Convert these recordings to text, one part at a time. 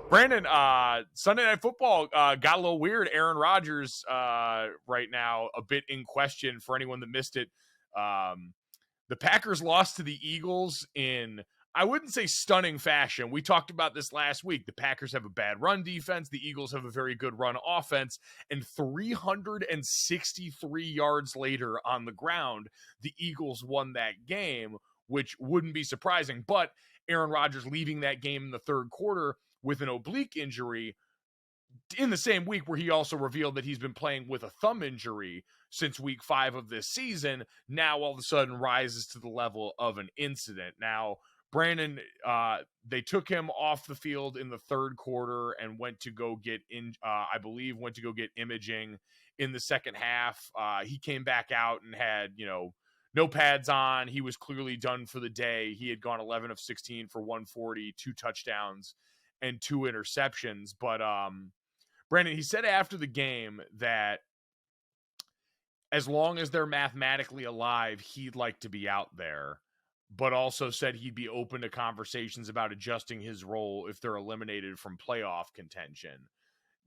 Brandon, Sunday Night Football got a little weird. Aaron Rodgers right now a bit in question for anyone that missed it. The Packers lost to the Eagles in, I wouldn't say stunning fashion. We talked about this last week. The Packers have a bad run defense. The Eagles have a very good run offense. And 363 yards later on the ground, the Eagles won that game, which wouldn't be surprising. But Aaron Rodgers leaving that game in the third quarter with an oblique injury in the same week where he also revealed that he's been playing with a thumb injury since week 5 of this season, now all of a sudden rises to the level of an incident. Now, Brandon, they took him off the field in the third quarter and went to go get imaging in the second half. He came back out and had, no pads on. He was clearly done for the day. He had gone 11 of 16 for 140, 2 touchdowns and 2 interceptions. But Brandon, he said after the game that as long as they're mathematically alive, he'd like to be out there, but also said he'd be open to conversations about adjusting his role if they're eliminated from playoff contention.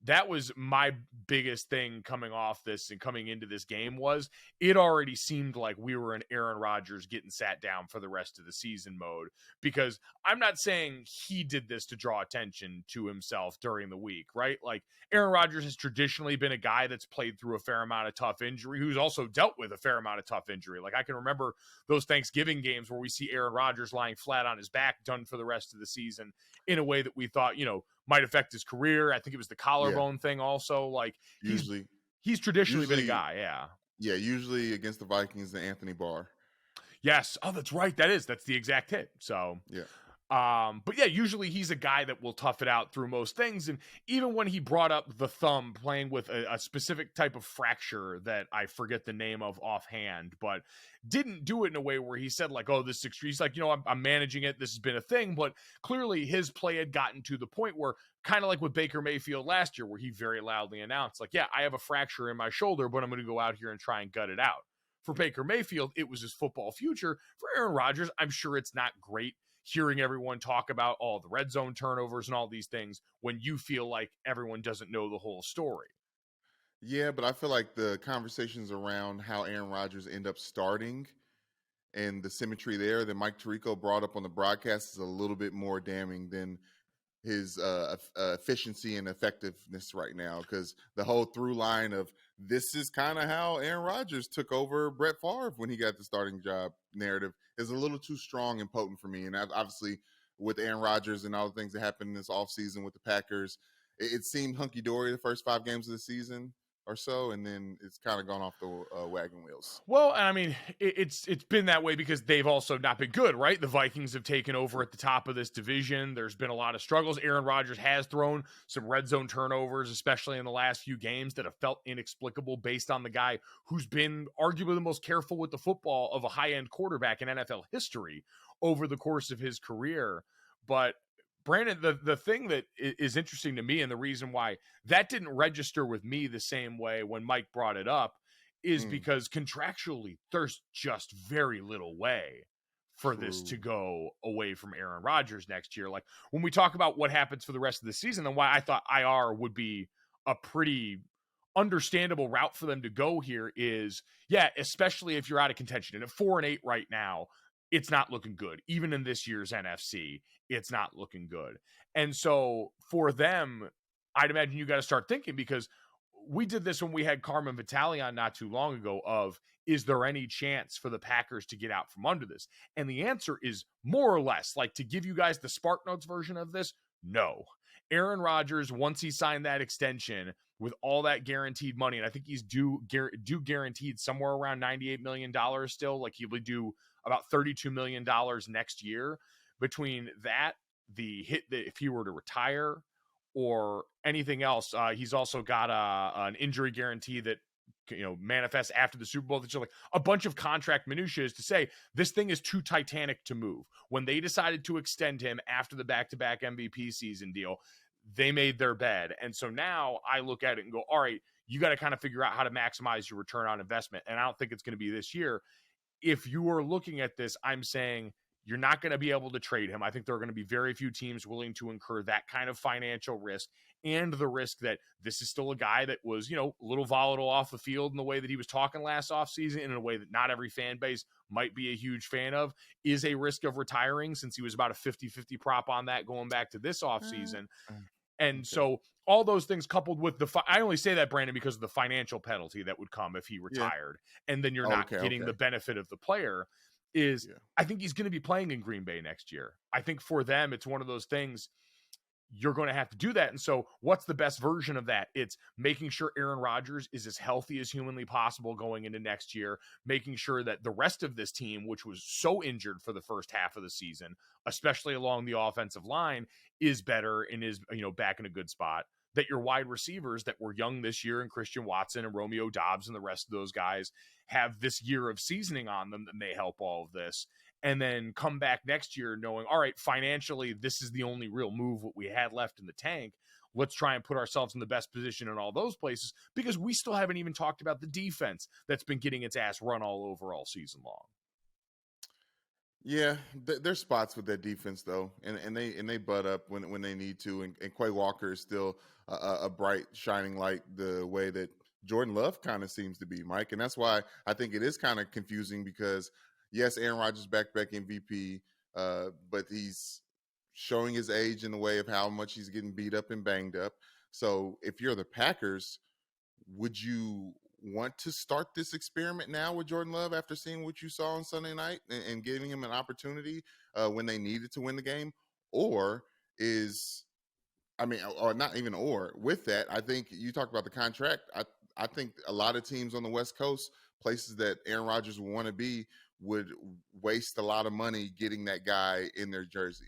That was my biggest thing coming off this and coming into this game was it already seemed like we were in Aaron Rodgers getting sat down for the rest of the season mode, because I'm not saying he did this to draw attention to himself during the week, right? Like Aaron Rodgers has traditionally been a guy that's played through a fair amount of tough injury, who's also dealt with a fair amount of tough injury. Like I can remember those Thanksgiving games where we see Aaron Rodgers lying flat on his back, done for the rest of the season in a way that we thought, might affect his career. I think it was the collarbone thing also. Like he's traditionally been a guy. Yeah. Yeah. Usually against the Vikings and Anthony Barr. Yes. Oh, that's right. That's the exact hit. So, yeah. But yeah, usually he's a guy that will tough it out through most things. And even when he brought up the thumb playing with a specific type of fracture that I forget the name of offhand, but didn't do it in a way where he said like, oh, this is extreme. He's like, I'm managing it. This has been a thing, but clearly his play had gotten to the point where kind of like with Baker Mayfield last year, where he very loudly announced like, yeah, I have a fracture in my shoulder, but I'm going to go out here and try and gut it out. For Baker Mayfield, it was his football future. For Aaron Rodgers, I'm sure it's not great hearing everyone talk about all the red zone turnovers and all these things when you feel like everyone doesn't know the whole story. Yeah, but I feel like the conversations around how Aaron Rodgers ended up starting and the symmetry there that Mike Tirico brought up on the broadcast is a little bit more damning than his efficiency and effectiveness right now, because the whole through line of this is kind of how Aaron Rodgers took over Brett Favre when he got the starting job narrative is a little too strong and potent for me. And obviously with Aaron Rodgers and all the things that happened this offseason with the Packers, it seemed hunky-dory the first 5 games of the season or so, and then it's kind of gone off the wagon wheels. Well, I mean, it's been that way because they've also not been good, right? The Vikings have taken over at the top of this division. There's been a lot of struggles. Aaron Rodgers has thrown some red zone turnovers, especially in the last few games, that have felt inexplicable based on the guy who's been arguably the most careful with the football of a high-end quarterback in NFL history over the course of his career. But Brandon, the thing that is interesting to me and the reason why that didn't register with me the same way when Mike brought it up is because contractually there's just very little way for this to go away from Aaron Rodgers next year. Like when we talk about what happens for the rest of the season and why I thought IR would be a pretty understandable route for them to go here is, yeah, especially if you're out of contention. And at 4-8 right now, it's not looking good. Even in this year's NFC, it's not looking good. And so for them, I'd imagine you got to start thinking, because we did this when we had Carmen Vitale on not too long ago of, is there any chance for the Packers to get out from under this? And the answer is more or less, like to give you guys the Spark Notes version of this, no. Aaron Rodgers, once he signed that extension with all that guaranteed money, and I think he's due guaranteed somewhere around $98 million still, like he would do about $32 million next year. Between that, the hit that if he were to retire or anything else, he's also got an injury guarantee that manifests after the Super Bowl. That's like a bunch of contract minutiae is to say this thing is too titanic to move. When they decided to extend him after the back-to-back MVP season deal, they made their bed. And so now I look at it and go, all right, you got to kind of figure out how to maximize your return on investment. And I don't think it's going to be this year. If you are looking at this, I'm saying You're not going to be able to trade him. I think there are going to be very few teams willing to incur that kind of financial risk and the risk that this is still a guy that was, a little volatile off the field in the way that he was talking last offseason, in a way that not every fan base might be a huge fan of, is a risk of retiring, since he was about a 50-50 prop on that going back to this offseason. And so all those things coupled with I only say that, Brandon, because of the financial penalty that would come if he retired, and then you're not getting the benefit of the player, I think he's going to be playing in Green Bay next year. I think for them, it's one of those things, you're going to have to do that. And so what's the best version of that? It's making sure Aaron Rodgers is as healthy as humanly possible going into next year, making sure that the rest of this team, which was so injured for the first half of the season, especially along the offensive line, is better and is, back in a good spot. That your wide receivers that were young this year, and Christian Watson and Romeo Doubs and the rest of those guys, have this year of seasoning on them that may help all of this. And then come back next year knowing, all right, financially, this is the only real move what we had left in the tank. Let's try and put ourselves in the best position in all those places, because we still haven't even talked about the defense that's been getting its ass run all over all season long. Yeah, there's spots with that defense though, and they butt up when they need to. And Quay Walker is still a bright shining light, the way that Jordan Love kind of seems to be, Mike. And that's why I think it is kind of confusing, because yes, Aaron Rodgers back-to-back MVP, but he's showing his age in the way of how much he's getting beat up and banged up. So if you're the Packers, would you want to start this experiment now with Jordan Love after seeing what you saw on Sunday night and giving him an opportunity when they needed to win the game? Or not even with that, I think you talked about the contract. I think a lot of teams on the West Coast, places that Aaron Rodgers would want to be, would waste a lot of money getting that guy in their jersey.